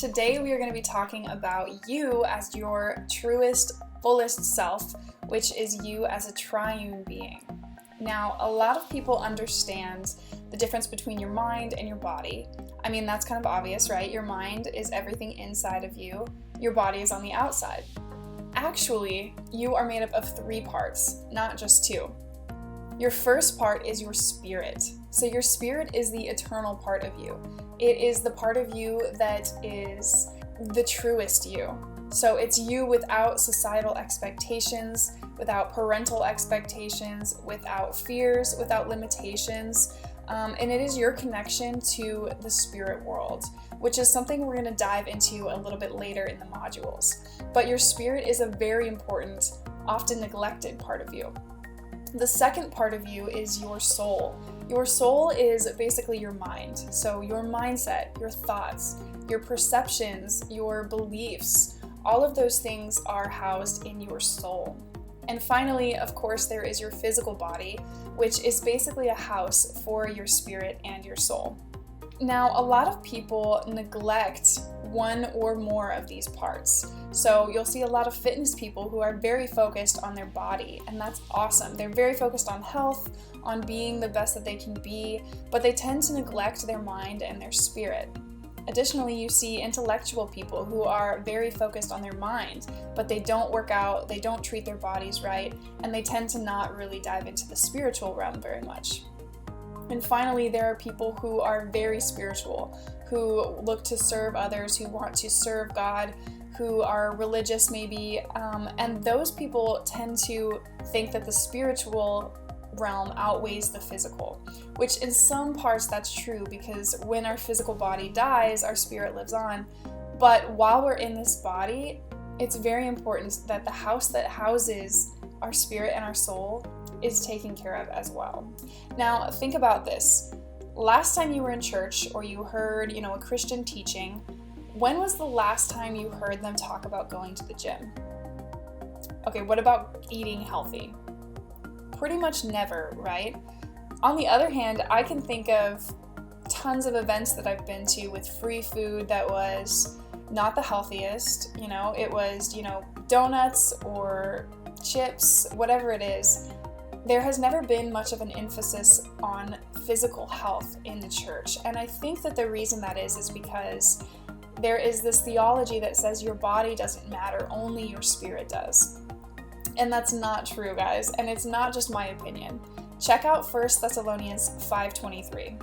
Today we are going to be talking about you as your truest, fullest self, which is you as a triune being. Now, a lot of people understand the difference between your mind and your body. I mean, that's kind of obvious, right? Your mind is everything inside of you. Your body is on the outside. Actually, you are made up of 3 parts, not just 2. Your first part is your spirit. So your spirit is the eternal part of you. It is the part of you that is the truest you. So it's you without societal expectations, without parental expectations, without fears, without limitations. And it is your connection to the spirit world, which is something we're going to dive into a little bit later in the modules. But your spirit is a very important, often neglected part of you. The second part of you is your soul. Your soul is basically your mind. So your mindset, your thoughts, your perceptions, your beliefs, all of those things are housed in your soul. And finally, of course, there is your physical body, which is basically a house for your spirit and your soul. Now, a lot of people neglect one or more of these parts. So you'll see a lot of fitness people who are very focused on their body, and that's awesome. They're very focused on health, on being the best that they can be, but they tend to neglect their mind and their spirit. Additionally, you see intellectual people who are very focused on their mind, but they don't work out, they don't treat their bodies right, and they tend to not really dive into the spiritual realm very much. And finally, there are people who are very spiritual, who look to serve others, who want to serve God, who are religious maybe, and those people tend to think that the spiritual realm outweighs the physical, which in some parts that's true, because when our physical body dies, our spirit lives on. But while we're in this body, it's very important that the house that houses our spirit and our soul is taken care of as well. Now, think about this. Last time you were in church or you heard, a Christian teaching, when was the last time you heard them talk about going to the gym? Okay, what about eating healthy? Pretty much never, right? On the other hand, I can think of tons of events that I've been to with free food that was not the healthiest. It was, donuts or chips, whatever it is. There has never been much of an emphasis on physical health in the church. And I think that the reason that is because there is this theology that says your body doesn't matter, only your spirit does. And that's not true, guys. And it's not just my opinion. Check out 1 Thessalonians 5:23.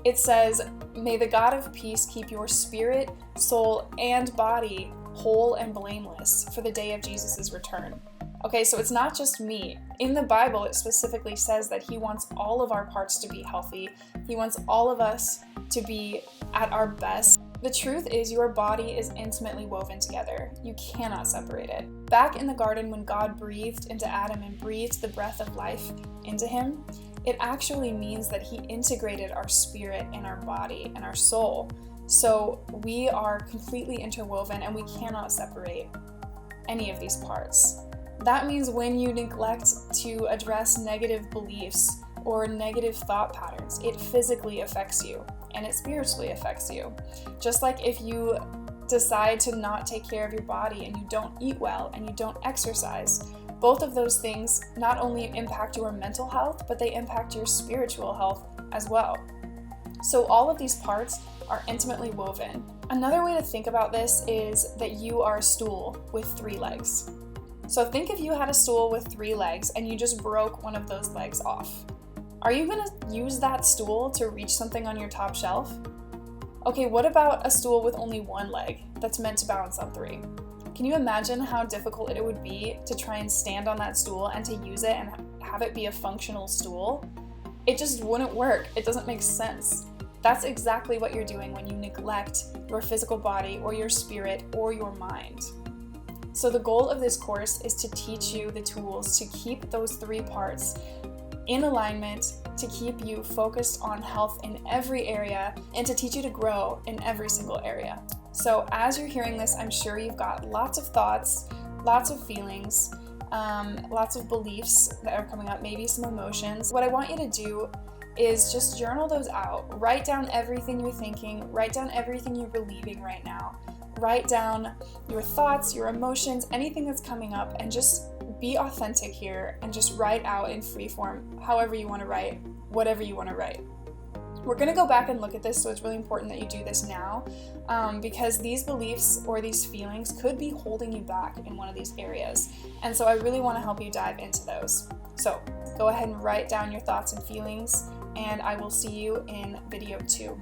It says, "May the God of peace keep your spirit, soul, and body whole and blameless for the day of Jesus' return." Okay, so it's not just me. In the Bible, it specifically says that He wants all of our parts to be healthy. He wants all of us to be at our best. The truth is, your body is intimately woven together. You cannot separate it. Back in the garden, when God breathed into Adam and breathed the breath of life into him, it actually means that He integrated our spirit and our body and our soul. So we are completely interwoven and we cannot separate any of these parts. That means when you neglect to address negative beliefs or negative thought patterns, it physically affects you and it spiritually affects you. Just like if you decide to not take care of your body and you don't eat well and you don't exercise, both of those things not only impact your mental health, but they impact your spiritual health as well. So all of these parts are intimately woven. Another way to think about this is that you are a stool with 3 legs. So think if you had a stool with 3 legs and you just broke one of those legs off. Are you going to use that stool to reach something on your top shelf? Okay, what about a stool with only 1 leg that's meant to balance on 3? Can you imagine how difficult it would be to try and stand on that stool and to use it and have it be a functional stool? It just wouldn't work. It doesn't make sense. That's exactly what you're doing when you neglect your physical body or your spirit or your mind. So the goal of this course is to teach you the tools to keep those 3 parts in alignment, to keep you focused on health in every area, and to teach you to grow in every single area. So as you're hearing this, I'm sure you've got lots of thoughts, lots of feelings, lots of beliefs that are coming up, maybe some emotions. What I want you to do is just journal those out. Write down everything you're thinking, write down everything you're believing right now. write down your thoughts, your emotions, anything that's coming up, and just be authentic here and just write out in free form, however you want to write, whatever you want to write. We're going to go back and look at this, so it's really important that you do this now, because these beliefs or these feelings could be holding you back in one of these areas. And so I really want to help you dive into those. So go ahead and write down your thoughts and feelings, and I will see you in video 2.